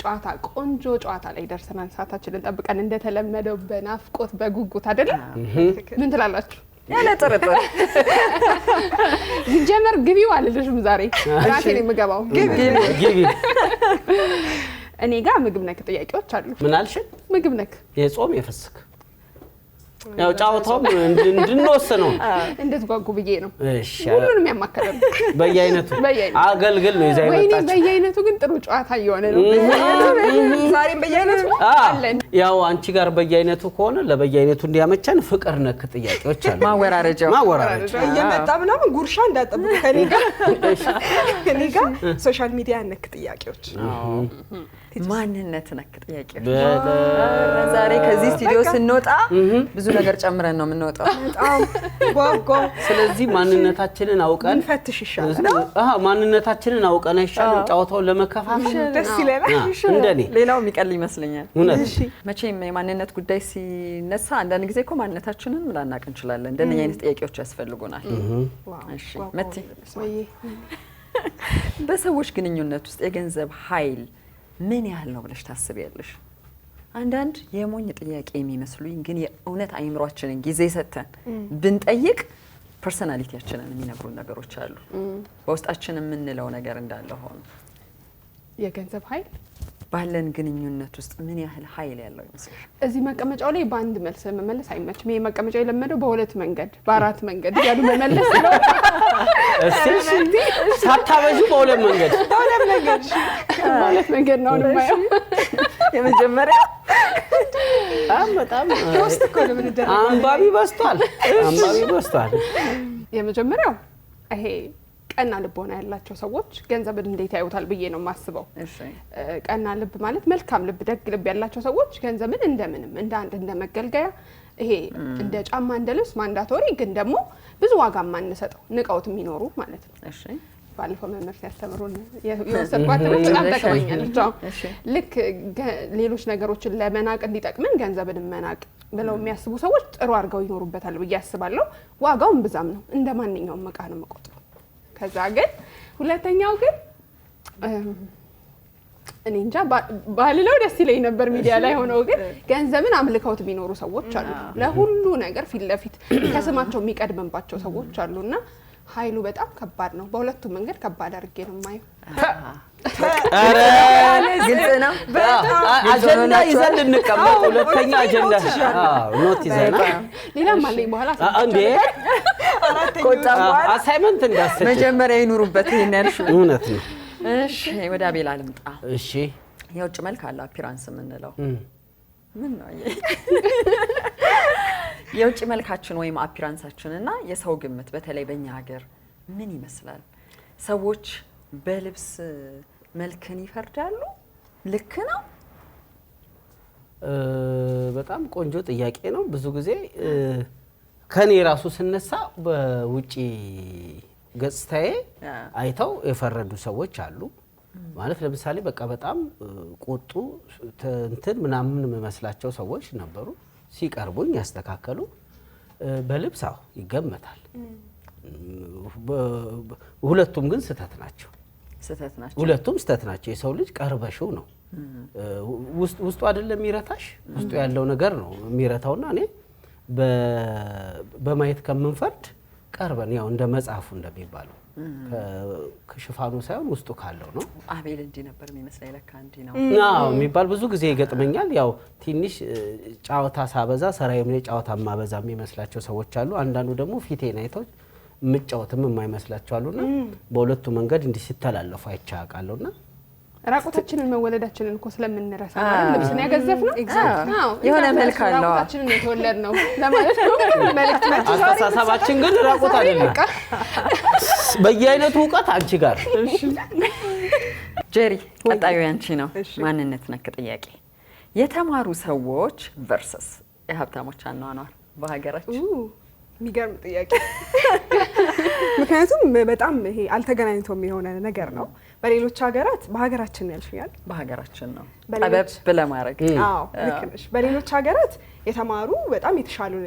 ጨዋታ ቆንጆ ጨዋታ ላይ ደርሰናል። ሰዓታችንን ጠብቀን እንደተለመደው በናፍቆት በጉጉት አይደል? ምን ትላላችሁ? ያለ ጥርጥር ይጀመር ግቢው አልልሽም ዛሬ ራሴ ነኝ የምገባው። ግቢ እኔ ጋር ምግብ ነክ ጥያቄዎች አሉ። ምን አልሽ? ምግብ ነክ የጾም የፍስክ ያው ጫውታው እንድንወስነው እንድትጓጉ ብዬ ነው። እሺ ሁሉንም ያማከለ በየአይነቱ አገልግል ነው ይዘው ወይኔ ይመጣች። በየአይነቱ ግን ጥሩ ጨዋታ እየሆነ ነው። ዛሬም በየአይነቱ አለን። ያው አንቺ ጋር በየአይነቱ ከሆነ ለበየአይነቱ እንዲያመቸን ፍቅር ነክ ጥያቄዎች አሉ። ማወራረጃው እየመጣ ምናምን ጉርሻ እንዳጠብቁ ከኔ ጋር ሶሻል ሚዲያ ነክ ጥያቄዎች ማንነት ነክ ጥያቄዎች ዛሬ ከዚህ ስቱዲዮ ስንወጣ ብዙ ነገር ጨምረን ነው የምንወጣው። በጣም ጓጓ። ስለዚህ ማንነታችንን አውቀን ፈትሽ ይሻላል። ማንነታችንን አውቀን አይሻልም ጫውታውን ለመከፋፈል ደስ ይለናል። እንደኔ ሌላው የሚቀል ይመስለኛል። እውነት መቼም የማንነት ጉዳይ ሲነሳ አንዳንድ ጊዜ እኮ ማንነታችንን ላናቅ እንችላለን። እንደነኛ አይነት ጥያቄዎች ያስፈልጉናል። እሺ መቲ በሰዎች ግንኙነት ውስጥ የገንዘብ ኃይል ምን ያህል ነው ብለሽ ታስቢያለሽ? አንዳንድ የሞኝ ጥያቄ የሚመስሉኝ ግን የእውነት አይምሯችንን ጊዜ ሰጥተን ብንጠይቅ ፐርሰናሊቲያችንን የሚነግሩን ነገሮች አሉ። በውስጣችን የምንለው ነገር እንዳለ ሆኖ የገንዘብ ኃይል ባለን ግንኙነት ውስጥ ምን ያህል ኃይል ያለው ይመስላል? እዚህ መቀመጫው ላይ በአንድ መልስ መመለስ አይመችም። ይሄ መቀመጫው የለመደው በሁለት መንገድ በአራት መንገድ ያሉ መመለስ ነው። እስቲ ሳታበዙ በሁለት መንገድ ማለት መንገድ ነው የማየው። የመጀመሪያ በጣም ውስጥ እኮ ነው ምን ደረጃ አንባቢ በስቷል። የመጀመሪያው ይሄ ቀና ልቦና ያላቸው ሰዎች ገንዘብን እንዴት ያዩታል ብዬ ነው የማስበው። ቀና ልብ ማለት መልካም ልብ፣ ደግ ልብ ያላቸው ሰዎች ገንዘብን እንደምንም እንደ አንድ እንደመገልገያ ይሄ እንደ ጫማ እንደ ልብስ ማንዳቶሪ ግን ደግሞ ብዙ ዋጋ ማንሰጠው ንቀውት የሚኖሩ ማለት ነው። እሺ ባለፈው መምህር ሲያስተምሩን የወሰድኳቸው በጣም ተቀበኛለች። ልክ ሌሎች ነገሮችን ለመናቅ እንዲጠቅመን ገንዘብን መናቅ ብለው የሚያስቡ ሰዎች ጥሩ አድርገው ይኖሩበታል ብዬ አስባለሁ። ዋጋውን ብዛም ነው እንደ ማንኛውም ዕቃ ነው የምቆጥረው። ከዛ ግን ሁለተኛው ግን እኔ እንጃ ባልለው ደስ ይለኝ ነበር ሚዲያ ላይ ሆነው ግን ገንዘብን አምልከውት የሚኖሩ ሰዎች አሉ። ለሁሉ ነገር ፊት ለፊት ከስማቸው የሚቀድምባቸው ሰዎች አሉና ኃይሉ በጣም ከባድ ነው። በሁለቱም መንገድ ከባድ አድርጌ ነው የማየው። ግልጽ ነው። አጀንዳ ይዘን ልንቀመጥ ሁለተኛ አጀንዳ ኖት ይዘና ሌላም አለኝ በኋላ እንዴ አሳይመንት እንዳሰጭ መጀመሪያ ይኑሩበት ይሄን ያልሽ እውነት ነው። እሺ ወደ አቤላ ልምጣ። እሺ የውጭ መልክ አለ አፒራንስ የምንለው ምን ነው? የውጭ መልካችን ወይም አፒራንሳችንና የሰው ግምት በተለይ በእኛ ሀገር ምን ይመስላል? ሰዎች በልብስ መልክን ይፈርዳሉ? ልክ ነው? በጣም ቆንጆ ጥያቄ ነው። ብዙ ጊዜ ከኔ ራሱ ስነሳ በውጪ ገጽታዬ አይተው የፈረዱ ሰዎች አሉ። ማለት ለምሳሌ በቃ በጣም ቁጡ እንትን ምናምን መስላቸው ሰዎች ነበሩ። ሲቀርቡኝ ያስተካከሉ በልብስ ይገመታል። ሁለቱም ግን ስተት ናቸው። ሁለቱም ስተት ናቸው። የሰው ልጅ ቀርበሽው ነው ውስጡ አይደለም የሚረታሽ፣ ውስጡ ያለው ነገር ነው የሚረታውና እኔ በማየት ከምንፈርድ ቀርበን ያው እንደ መጽሐፉ እንደሚባለው ከሽፋኑ ሳይሆን ውስጡ ካለው ነው። አቤል እንዲህ ነበር የሚመስለኝ ለካ እንዲህ ነው የሚባል ብዙ ጊዜ ይገጥመኛል። ያው ትንሽ ጫወታ ሳበዛ ሰራዬም ላይ ጫወታ ማበዛ የሚመስላቸው ሰዎች አሉ። አንዳንዱ ደግሞ ፊቴን አይተው ምጫወትም የማይመስላቸው አሉና በሁለቱ መንገድ እንዲህ ሲተላለፉ አይቻቃለውና ራቁታችንን መወለዳችንን እኮ ስለምንረሳ ማለት ልብስን ያገዘፍነው የሆነ መልክ አለው ራቁታችንን የተወለድነው ለማለት ነው። መልክት ናቸው። አስተሳሰባችን ግን ራቁት አይደለም። በየአይነቱ ዕውቀት አንቺ ጋር ጄሪ ቀጣዩ ያንቺ ነው። ማንነት ነክ ጥያቄ የተማሩ ሰዎች ቨርሰስ የሀብታሞች አኗኗር በሀገራችን የሚገርም ጥያቄ። ምክንያቱም በጣም ይሄ አልተገናኝቶም የሆነ ነገር ነው። በሌሎች ሀገራት በሀገራችን ያልሽኛል በሀገራችን ነው በሌሎች ጠበብ ለማድረግ አዎ ልክ ነሽ። በሌሎች ሀገራት የተማሩ በጣም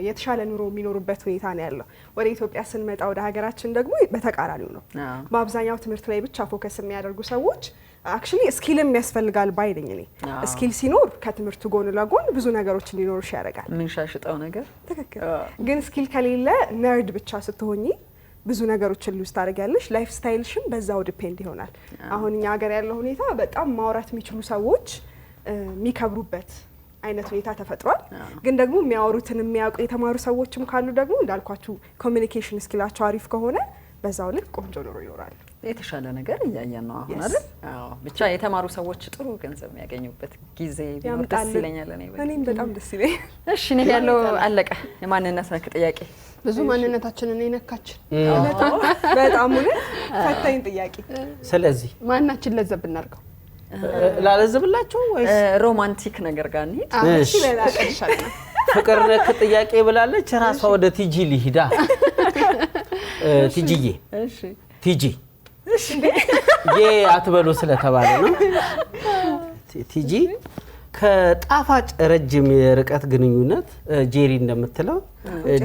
የተሻለ ኑሮ የሚኖሩበት ሁኔታ ነው ያለው። ወደ ኢትዮጵያ ስንመጣ ወደ ሀገራችን ደግሞ በተቃራኒው ነው። በአብዛኛው ትምህርት ላይ ብቻ ፎከስ የሚያደርጉ ሰዎች አክቹሊ ስኪልም ያስፈልጋል ባይ ነኝ እኔ። ስኪል ሲኖር ከትምህርቱ ጎን ለጎን ብዙ ነገሮች እንዲኖሩሽ ያደርጋል። ምን ሻሽጣው ነገር ትክክል። ግን ስኪል ከሌለ ነርድ ብቻ ስትሆኚ ብዙ ነገሮችን ሉዝ ታደርጊያለሽ። ላይፍ ስታይልሽም በዛው ዲፔንድ ይሆናል። አሁን እኛ ሀገር ያለው ሁኔታ በጣም ማውራት የሚችሉ ሰዎች የሚከብሩበት አይነት ሁኔታ ተፈጥሯል። ግን ደግሞ የሚያወሩትን የሚያውቁ የተማሩ ሰዎችም ካሉ ደግሞ እንዳልኳችሁ ኮሚኒኬሽን ስኪላቸው አሪፍ ከሆነ በዛው ልክ ቆንጆ ኑሮ ይኖራል። የተሻለ ነገር እያየን ነው አሁን አይደል? አዎ ብቻ የተማሩ ሰዎች ጥሩ ገንዘብ የሚያገኙበት ጊዜ ቢኖር ደስ ይለኛል። እኔም በጣም ደስ ይለኛል። እሺ እኔ ያለው አለቀ። የማንነት ነክ ጥያቄ ብዙ ማንነታችንን የነካችን በጣም ፈታኝ ጥያቄ። ስለዚህ ማናችን ለዘብ እናርገው ላለዝብላችሁ ወይስ ሮማንቲክ ነገር ጋር እንሂድ? እሺ ፍቅር ነክ ጥያቄ ብላለች። ራሷ ወደ ቲጂ ሊሂዳ ቲጂዬ እሺ ቲጂ እሺ አትበሉ ስለተባለ ነው። ቲጂ ከጣፋጭ ረጅም የርቀት ግንኙነት ጄሪ እንደምትለው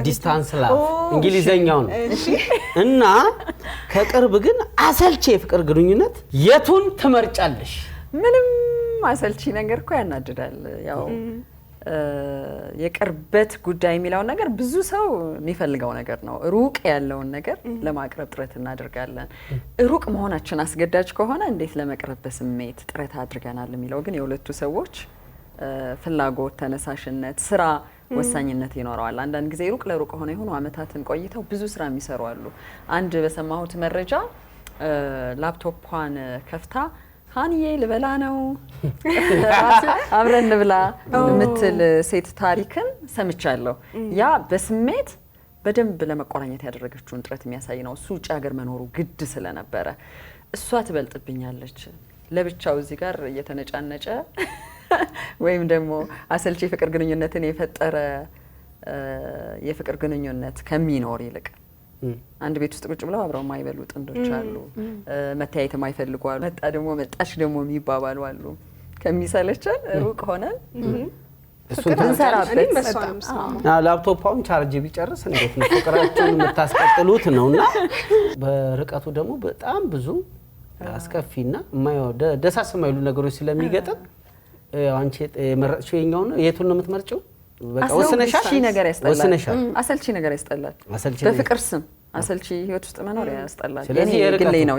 ዲስታንስ ላቭ እንግሊዘኛው ነው እና ከቅርብ ግን አሰልቺ የፍቅር ግንኙነት የቱን ትመርጫለሽ? ምንም አሰልቺ ነገር እኮ ያናድዳል። ያው የቅርበት ጉዳይ የሚለው ነገር ብዙ ሰው የሚፈልገው ነገር ነው። ሩቅ ያለውን ነገር ለማቅረብ ጥረት እናደርጋለን። ሩቅ መሆናችን አስገዳጅ ከሆነ እንዴት ለመቅረብ በስሜት ጥረት አድርገናል የሚለው ግን የሁለቱ ሰዎች ፍላጎት፣ ተነሳሽነት፣ ስራ ወሳኝነት ይኖረዋል። አንዳንድ ጊዜ ሩቅ ለሩቅ ሆነ የሆኑ አመታትን ቆይተው ብዙ ስራ የሚሰሩ አሉ። አንድ በሰማሁት መረጃ ላፕቶፕዋን ከፍታ ሃንዬ ልበላ ነው አብረን ብላ የምትል ሴት ታሪክን ሰምቻለሁ። ያ በስሜት በደንብ ለመቆራኘት ያደረገችውን ጥረት የሚያሳይ ነው። እሱ ውጭ ሀገር መኖሩ ግድ ስለነበረ እሷ ትበልጥብኛለች ለብቻው እዚህ ጋር እየተነጫነጨ ወይም ደግሞ አሰልቺ የፍቅር ግንኙነትን የፈጠረ የፍቅር ግንኙነት ከሚኖር ይልቅ አንድ ቤት ውስጥ ቁጭ ብለው አብረው የማይበሉ ጥንዶች አሉ። መተያየት የማይፈልጉ አሉ። መጣ ደግሞ መጣሽ ደግሞ የሚባባሉ አሉ። ከሚሰለቸን ሩቅ ሆነን እሱን እንሰራበት። ላፕቶፕውን ቻርጅ ቢጨርስ እንዴት ነው ፍቅራችሁን የምታስቀጥሉት ነውና በርቀቱ ደግሞ በጣም ብዙ አስከፊና ደሳስ የማይሉ ነገሮች ስለሚገጥም አንቺ የመረጥሽው የኛው ነው። የቱን ነው የምትመርጪው? በቃ ወስነሻል። አሰልቺ ነገር ያስጠላል። በፍቅር ስም አሰልቺ ህይወት ውስጥ መኖር ያስጠላል። የግሌ ነው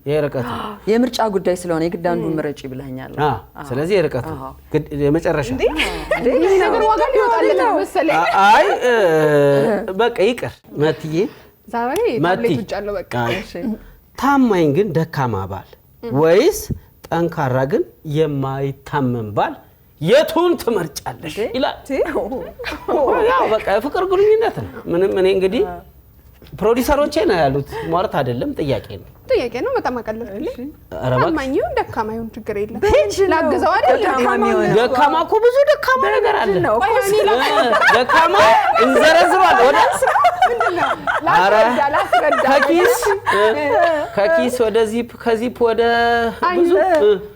የርቀቱ የምርጫ ጉዳይ ስለሆነ የግድ አንዱን ምረጪ ብለኛል። ስለዚህ የርቀቱ የመጨረሻ ነገር ዋጋ ሊወጣልን መሰለኝ። አይ በቃ ይቅር መትዬ ዛሬ ታብሌት ውጭ አለው። በቃ ታማኝ ግን ደካማ ባል ወይስ ጠንካራ ግን የማይታመን ባል የቱን ትመርጫለሽ ይላል። ያው በቃ ፍቅር ግንኙነት ነው። ምንም እኔ እንግዲህ ፕሮዲዩሰሮቼ ነው ያሉት ማለት አይደለም፣ ጥያቄ ነው። በጣም አቀለልኩልኝ። ታማኝ ይሁን ደካማ ይሁን ችግር የለም። ላግዘው አይደል? ደካማ እኮ ብዙ ደካማ ነገር አለ። ደካማ እንዘረዝሯል ወደ ከኪስ ወደ ዚፕ ከዚፕ ወደ ብዙ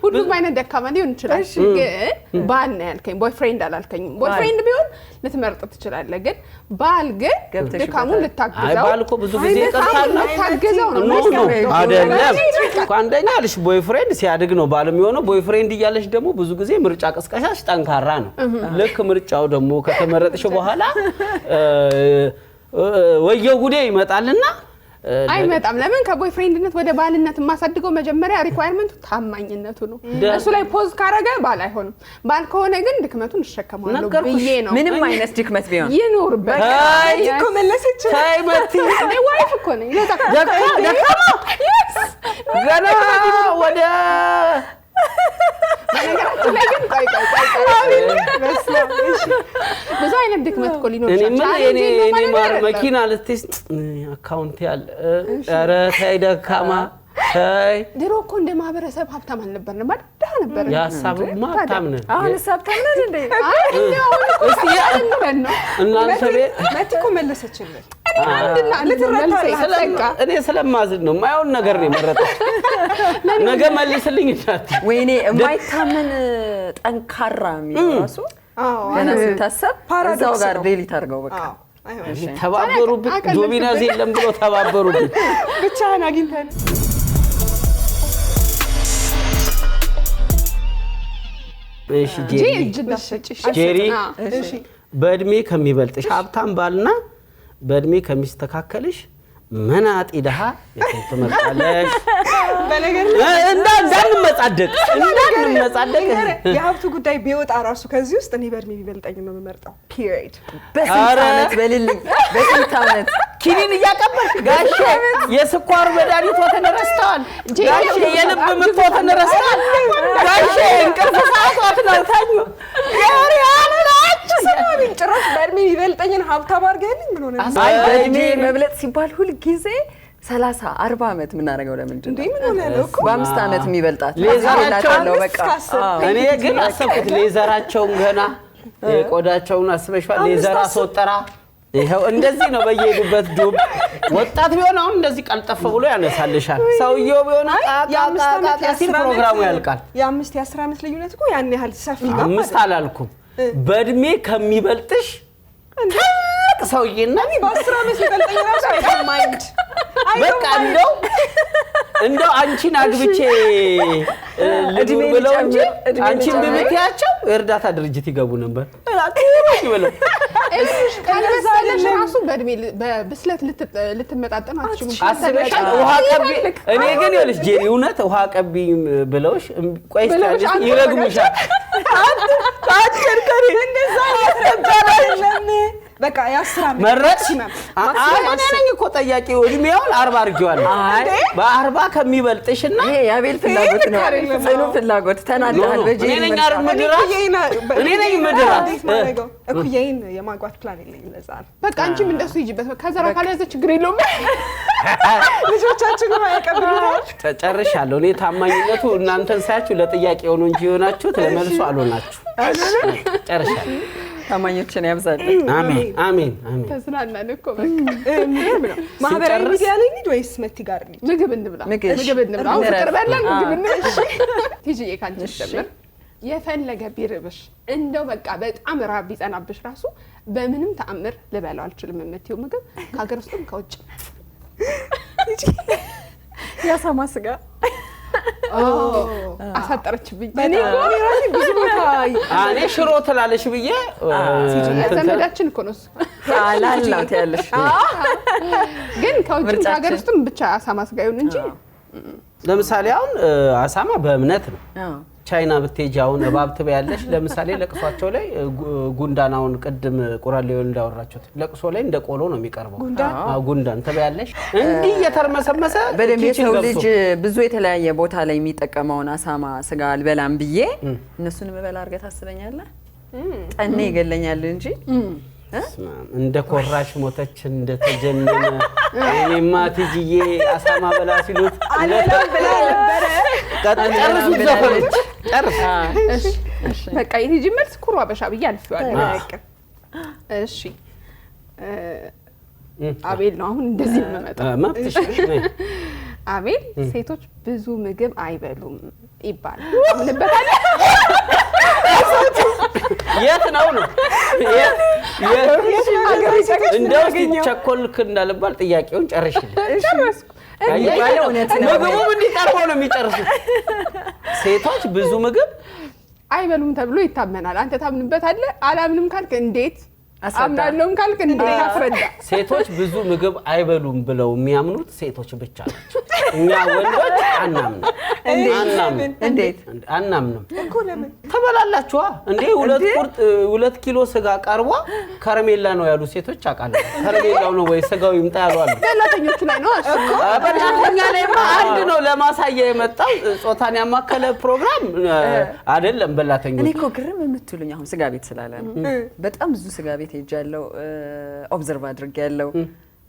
ሁሉም አይነት ደካማ ሊሆን ይችላል። ግን ባል ነው ያልከኝ፣ ቦይፍሬንድ አላልከኝም። ቦይፍሬንድ ቢሆን ልትመርጥ ትችላለህ። ግን ባል ግን ደካሙን ልታግዘው። አይ ባል እኮ ብዙ ጊዜ ይቀርታል። ልታግዘው ነው አይደለም። አንደኛ ልሽ ቦይፍሬንድ ሲያድግ ነው ባል የሚሆነው። ቦይፍሬንድ እያለሽ ደግሞ ብዙ ጊዜ ምርጫ ቀስቀሻሽ ጠንካራ ነው። ልክ ምርጫው ደግሞ ከተመረጥሽ በኋላ ወየው ጉዴ ይመጣልና አይመጣም። ለምን ከቦይፍሬንድነት ወደ ባልነት የማሳድገው መጀመሪያ ሪኳየርመንቱ ታማኝነቱ ነው። እሱ ላይ ፖዝ ካረገ ባል አይሆንም። ባል ከሆነ ግን ድክመቱን እሸከማለሁ ብዬ ነው። ምንም አይነት ድክመት ቢሆን ይኖርበት። አይ እኮ መለሰች። አይ መቲ እኔ ዋይፍ እኮ ነኝ። ደካማ ገና ወደ ነገራችን ላይ ግን ቆይ ብዙ አይነት ድክመት እኮ ሊኖር ይችላል። እኔ ማር መኪና ልትስ አካውንት ያለ ኧረ ተይ ደካማ ተይ። ድሮ እኮ እንደ ማህበረሰብ ሀብታም አልነበርንም አይደል? ደሃ ነበርን። ያሳብማ ሀብታም ነን። አሁን ሀብታም ነን እንዴ? እስቲ እናንተ ቤት መቲ እኮ መለሰችልን። እኔ አንድና እኔ ስለማዝን ነው የማየውን ነገር ነው የመረጠው። ነገ መልስልኝ እንዳት ወይኔ የማይታመን ጠንካራ የሚለው ራሱ ገና ሲታሰብ እዛው ጋር ዴሊት አድርገው በቃ ተባበሩብን። ዶሚናዝ የለም ብሎ ተባበሩብን። ብቻህን አግኝተን እሺ ጄሪ በእድሜ ከሚበልጥሽ ሀብታም ባልና በእድሜ ከሚስተካከልሽ መናጢ ደሃ የቱን ትመርጫለሽ? እንዳንመጻደቅ የሀብቱ ጉዳይ ቢወጣ ራሱ ከዚህ ውስጥ እኔ በእድሜ ቢበልጠኝ ነው የምመርጠው። ፒሪድ። በስንት ዓመት በልልኝ፣ በስንት ዓመት ኪኒን እያቀበልሽ ጋሼ የስኳር መድኃኒት ወተን ረስተዋል፣ ጋሼ የልብ ምት ወተን ረስተዋል፣ ጋሼ እንቅልፍ ሰዓት ወት ነው ታኙ ያሪ አላች ሰማኝ። ጭራሽ በእድሜ ቢበልጠኝን ሀብታም አድርገህልኝ ምን ሆነ? አይ በእድሜ መብለጥ ሲባል ሁል ጊዜ 30-40 ዓመት የምናደርገው ለምንድን ነው? ምን ሆነ ነው እኮ በ5 ዓመት የሚበልጣት ሌዘራቸው በቃ እኔ ግን አሰብኩት ሌዘራቸውን ገና ቆዳቸውን አስበሽዋል። ሌዘር አስወጠራ ይሄው እንደዚህ ነው በየሄዱበት ዱብ። ወጣት ቢሆን አሁን እንደዚህ ቀልጠፍ ብሎ ያነሳልሻል። ሰውየው ቢሆን ሲል ፕሮግራሙ ያልቃል። የ5-10 ዓመት ልዩነት እኮ ያን ያህል ሰፊ ጋር 5 አላልኩም። በእድሜ ከሚበልጥሽ ሰውዬና በ10 ዓመት ሊበልጠኝ ራሱ አይማይንድ በቃ እንደው አንቺን አግብቼ ልድሜ ብለው እንጂ አንቺን ብትያቸው የእርዳታ ድርጅት ይገቡ ነበር። ይበለው ካልበሰለሽ ራሱ በእድሜ በብስለት ልትመጣጠን አትችሉም። አስበሻል? ውሃ ቀቢ እኔ ግን ይኸውልሽ ጄሪ እውነት ውሃ ቀቢ ብለውሽ ቆይ ይረግሙሻል። አትከርከሪ እንደዛ ያስከርከራለም በቃ የ10 ዓመት መረጥሽ ነው። እኔ እኮ ጠያቂው እድሜውን 40 አድርጌዋለሁ። በ40 ከሚበልጥሽና ይሄ የአቤል ፍላጎት ነው፣ ጽኑ ፍላጎት። ተናደሃል በጄሪ እኔ ነኝ ምድራት እኩያዬን የማግባት ፕላን የለኝም። ለዛ ነው በቃ አንቺም እንደሱ ይጂበት። ከዘራ ካልያዘ ችግር የለውም። ልጆቻችን ነው ያቀብሉታል። ጨርሻለሁ። እኔ ታማኝነቱ እናንተን ሳያችሁ ለጥያቄ ሆኖ እንጂ የሆናችሁት ለመልሱ አልሆናችሁ። ጨርሻለሁ። ታማኞችን ያብዛል። አሜን አሜን አሜን። ተዝናናን እኮ በቃ ምንም ነው። ማህበራዊ ሚዲያ ላይ እንሂድ ወይስ መቲ ጋር እንሂድ? ምግብ እንብላ። አሁን ፍቅር በላን ምግብ እንብላ። ቲጂዬ ካንቺ ጀምር። የፈለገ ቢርብሽ እንደው በቃ በጣም ራብ ቢጸናብሽ ራሱ በምንም ተአምር ልበላው አልችልም የምትይው ምግብ ከሀገር ውስጥም ከውጭ ያሳማ ስጋ አሳጠረችብኝ። እኔ ራሴ ብዙ ቦታ እኔ ሽሮ ትላለሽ ብዬ ዘመዳችን እኮ ነው እሱ አላላት ያለሽ ግን ከውጭ ሀገር ውስጥም ብቻ አሳማ ስጋ ይሁን እንጂ ለምሳሌ አሁን አሳማ በእምነት ነው። ቻይና ብትሄጂ አሁን እባብ ትበያለሽ። ለምሳሌ ለቅሷቸው ላይ ጉንዳናውን ቅድም ቁራሌው እንዳወራችሁት ለቅሶ ላይ እንደ ቆሎ ነው የሚቀርበው። ጉንዳን ትበያለሽ እንዲህ እየተርመሰመሰ በደንብ የሰው ልጅ ብዙ የተለያየ ቦታ ላይ የሚጠቀመውን አሳማ ስጋ አልበላም ብዬ እነሱን መበላ አድርገህ ታስበኛለህ? ጠኔ ይገለኛል እንጂ እንደ ኮራሽ ሞተች እንደ ተጀነነ እኔማ ቲጂዬ አሳማ በላ ሲሉት አለለም ብላ ነበረ። ጨርሱ ዘፈኖች ጨርስ። እሺ በቃ የቲጂ መልስ ኩሩ አበሻ ብዬ አልፌዋለሁ። እሺ አቤል ነው አሁን እንደዚህ የምመጣው። መብትሽ አቤል ሴቶች ብዙ ምግብ አይበሉም ይባላል። አምንበታለሁ። የት ነው እንደው ቸኮልክ እንዳልባል ጥያቄውን ጨርሽልኝ። ጨረስኩ። ምግቡ እንዲቀርበው ነው የሚጨርሱት። ሴቶች ብዙ ምግብ አይበሉም ተብሎ ይታመናል። አንተ ታምንበታለህ? አላምንም ካልክ እንዴት? አምናለሁም ካልክ እንዴት? አስረዳ። ሴቶች ብዙ ምግብ አይበሉም ብለው የሚያምኑት ሴቶች ብቻ ናቸው። እኛ ወንዶች አናምንም። እንዴት አናምንም እኮ ለምን ተበላላችኋ እንዴ? 2 ኪሎ ስጋ ቀርቧ ከረሜላ ነው ያሉ ሴቶች አውቃለሁ። ከረሜላው ነው ወይ ስጋው ይምጣ ያሉ አሉ። በላተኞቹ ላይ ነው እሱ በላተኛ ላይ አንድ ነው ለማሳያ የመጣው ጾታን ያማከለ ፕሮግራም አይደለም። በላተኞቹ እኔ እኮ ግርም የምትሉኝ አሁን ስጋ ቤት ስላለ ነው። በጣም ብዙ ስጋ ቤት ሄጃለሁ፣ ኦብዘርቭ አድርጌያለሁ።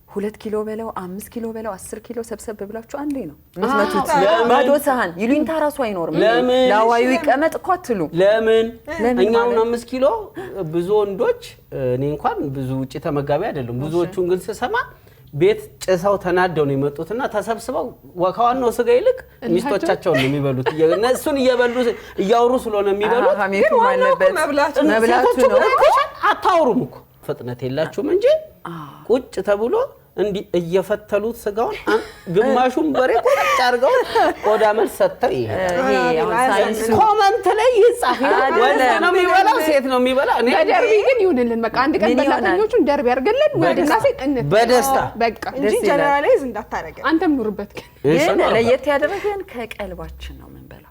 2 ኪሎ በለው 5 ኪሎ በለው 10 ኪሎ ሰብሰብ ብላችሁ አንዴ ነው የምትመቱት። ባዶ ሰሃን ይሉኝታ ራሱ አይኖርም። ላዋዩ ይቀመጥ እኮ አትሉ። ለምን እኛው 5 ኪሎ ብዙ ወንዶች እኔ እንኳን ብዙ ውጪ ተመጋቢ አይደለም። ብዙዎቹን ግን ስሰማ ቤት ጭሰው ተናደው ነው የመጡትና ተሰብስበው ከዋናው ስጋ ይልቅ ሚስቶቻቸውን ነው የሚበሉት። እነሱን እየበሉ እያወሩ ስለሆነ የሚበሉት ሀሜቱ ማለበት መብላቱ ነው። አታወሩም እኮ ፍጥነት የላችሁም እንጂ ቁጭ ተብሎ እንዲ እየፈተሉት ስጋውን ግማሹን በሬ ቁጭ አድርገው ቆዳ መልስ ሰጥተው ኮመንት ላይ ይጻፍ ወንድ ነው የሚበላው ሴት ነው የሚበላው። እኔ ደርቢ ግን ይሁንልን በቃ አንድ ቀን በላተኞቹን ደርቢ አድርገልን ወንድና ሴት በደስታ በቃ እንጂ ጀነራላይዝ እንዳታረገ። አንተም ኑርበት ግን ለየት ያደረገን ከቀልባችን ነው የምንበላው።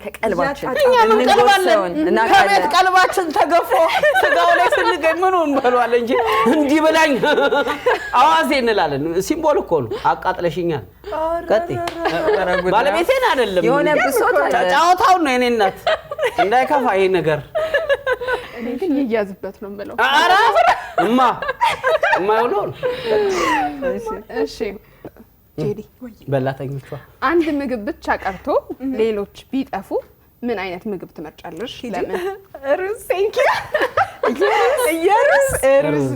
ከቀልባችን እኛ ምን ቀልባለን እና ከቤት ቀልባችን ተገፎ ስጋው ላይ ስንገኝ ምን እንበላለን እንጂ እንዲህ ብላኝ አዋዜ እንላለን። ሲምቦል እኮ ነው። አቃጥለሽኛል ቀጥይ ባለቤቴን አይደለም የሆነ ብሶት ጫወታው ነው የኔ እናት እንዳይከፋ ይሄ ነገር እኔ ግን ይያዝበት ነው የምለው። ኧረ እማ ይውለው። እሺ ጄዲ በላተኞቿ አንድ ምግብ ብቻ ቀርቶ ሌሎች ቢጠፉ ምን አይነት ምግብ ትመርጫለሽ? ለምን? ሩዝ ቴንክ ዩ ሩዝ ሩዝ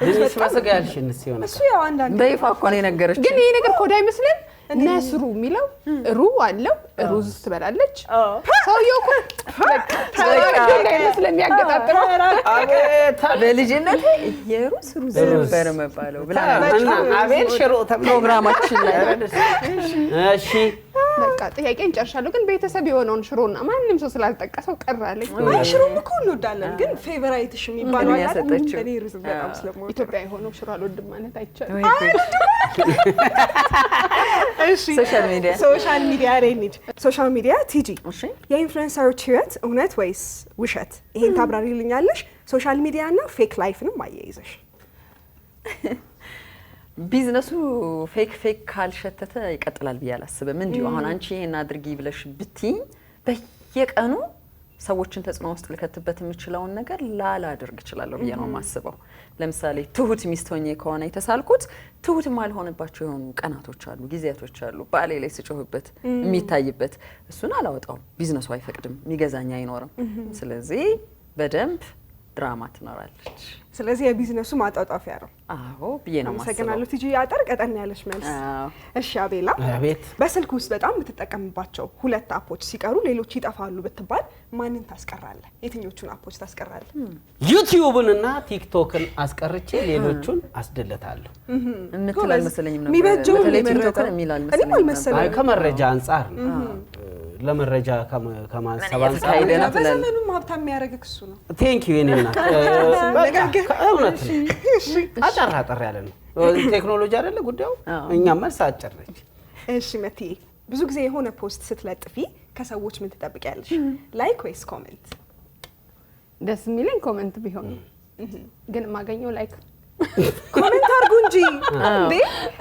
ድንች በስጋ ያልሽንስ ይሆናል። እሱ ያው አንዳንድ በይፋ እኮ ነው የነገረች። ግን ይሄ ነገር ኮዳ አይመስልም? ነስሩ የሚለው ሩ አለው ሩዝ ትበላለች። ሰውየው እኮ ስለሚያገጣጥረው በልጅነት የሩዝ ሩዝ ነበር መባለው ብላ አቤል ሽሮ ፕሮግራማችን ላይ እሺ በቃ ጥያቄን ጨርሻለሁ። ግን ቤተሰብ የሆነውን ሽሮና ማንንም ሰው ስላልጠቀሰው ቀር አለኝ። ሽሮም እኮ እንወዳለን፣ ግን ፌቨራይትሽ የሚባለው ምንም ያሰጠችው እኔ ሩዝ በጣም ስለምወድ ኢትዮጵያ የሆነው ሽሮ አልወድም ማለት አይቻልም። እሺ ሶሻል ሚዲያ ሬኒድ ሶሻል ሚዲያ ቲጂ የኢንፍሉዌንሰሮች ህይወት እውነት ወይስ ውሸት? ይሄን ታብራሪልኛለሽ። ሶሻል ሚዲያ እና ፌክ ላይፍንም አያይዘሽ። ቢዝነሱ ፌክ ካልሸተተ ይቀጥላል ብዬ አላስብም። እንዲሁ አሁን አንቺ ይሄን አድርጊ ብለሽ ብትይ በየቀኑ ሰዎችን ተጽዕኖ ውስጥ ልከትበት የምችለውን ነገር ላላደርግ እችላለሁ ብዬ ነው የማስበው። ለምሳሌ ትሁት ሚስት ሆኜ ከሆነ የተሳልኩት ትሁት ማልሆንባቸው የሆኑ ቀናቶች አሉ፣ ጊዜያቶች አሉ። ባሌ ላይ ስጮህበት የሚታይበት እሱን አላወጣውም። ቢዝነሱ አይፈቅድም፣ የሚገዛኝ አይኖርም። ስለዚህ በደንብ ድራማ ትኖራለች። ስለዚህ የቢዝነሱ ማጣጣፊያ ነው። አዎ ብዬ ነው የማስበው። አመሰግናለሁ ቲጂ። አጠር ቀጠን ያለች መልስ። እሺ አቤላ፣ አቤት። በስልክ ውስጥ በጣም የምትጠቀምባቸው 2 አፖች ሲቀሩ ሌሎች ይጠፋሉ ብትባል ማንን ታስቀራለህ? የትኞቹን አፖች ታስቀራለህ? ዩቲዩብንና ቲክቶክን አስቀርቼ ሌሎቹን አስደለታለሁ። የምትል አልመሰለኝም ነበር። የሚበጀው በተለይ ቲክቶክን የሚል አልመሰለኝም። አይ ከመረጃ አንጻር ነው። ለመረጃ ከማንሰብ አንጻር በዘመኑም ሀብታም የሚያደርግ እሱ ነው። ቴንክ ዩ የኔ እናት። እውነት አጠር ያለ ነው። ቴክኖሎጂ አይደለ ጉዳዩ። እኛም መልስ አጭር ነች። እሺ መትዬ፣ ብዙ ጊዜ የሆነ ፖስት ስትለጥፊ ከሰዎች ምን ትጠብቂያለሽ? ላይክ ወይስ ኮሜንት? ደስ የሚለኝ ኮሜንት ቢሆን ግን የማገኘው ላይክ። ኮሜንት አድርጉ እንጂ እንዴ!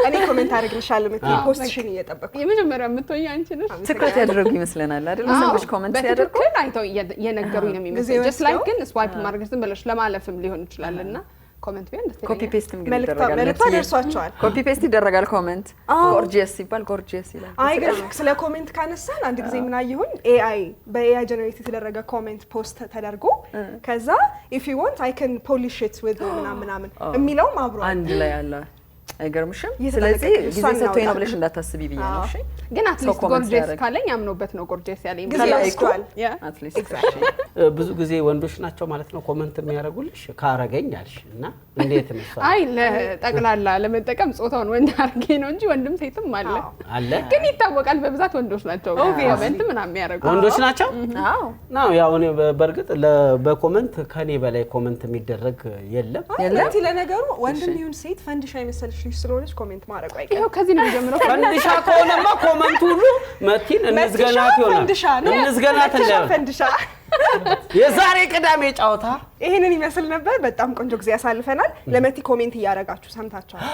እኔ ኮሜንት አድርግልሻለሁ መትዬ፣ ፖስትሽን እየጠበቅኩ። የመጀመሪያ የምትሆኝ አንቺ ነሽ። ትኩረት ያደረጉ ይመስለናል አይደል? ሰዎች ኮሜንት ሲያደርጉ በትክክል አይተው የነገሩኝ ነው የሚመስለው። ጀስት ላይክ ግን ስዋይፕ ማድረግ ዝም ብለሽ ለማለፍም ሊሆን ይችላልና ኮሜንት ቢሆን ደስ ይላል። ኮፒ ፔስት ምን ይደረጋል? መልእክት ደርሷቸዋል። ኮፒ ፔስት ይደረጋል። ኮሜንት ጎርጂየስ ሲባል ጎርጂየስ ይላል። አይ ግን ስለ ኮሜንት ካነሳን አንድ ጊዜ ምን አየሁኝ፣ በኤአይ ጀነሬት የተደረገ ኮሜንት ፖስት ተደርጎ ከዛ if you want I can polish it with ምናምን የሚለውም አብሮ አንድ ላይ አለ። አይገርምሽም? ስለዚህ ጊዜ ሰጥቶኝ ነው ብለሽ እንዳታስቢ ብዬ ነው። እሺ ግን አትሊስት ጎርጂየስ ካለኝ አምኖበት ነው ጎርጂየስ ያለኝ። ጊዜ ይስቷል። አትሊስት ብዙ ጊዜ ወንዶች ናቸው ማለት ነው ኮሜንት የሚያደርጉልሽ። ካረገኝ አልሽ እና እንዴት ነው? አይ ለጠቅላላ ለመጠቀም ጾታውን ወንድ አርጌ ነው እንጂ ወንድም ሴትም አለ። ግን ይታወቃል በብዛት ወንዶች ናቸው ኮሜንት ምናምን የሚያደርጉ። ወንዶች ናቸው? አዎ ነው። ያው እኔ በእርግጥ በኮሜንት ከኔ በላይ ኮሜንት የሚደረግ የለም። ለነገሩ ወንድም ይሁን ሴት ፈንዲሻ አይመስልሽ ስለሆነች ኮሜንት ማድረግ አይቀርም። ይሄው ከዚህ ነው ጀምረው ፈንዲሻ ከሆነማ ኮሜንት ሁሉ መቲን እንዝገናት ይሆናል። እንዝገናት ፈንዲሻ። የዛሬ ቅዳሜ ጨዋታ ይሄንን ይመስል ነበር። በጣም ቆንጆ ጊዜ ያሳልፈናል። ለመቲ ኮሜንት እያደረጋችሁ ሰምታችኋል።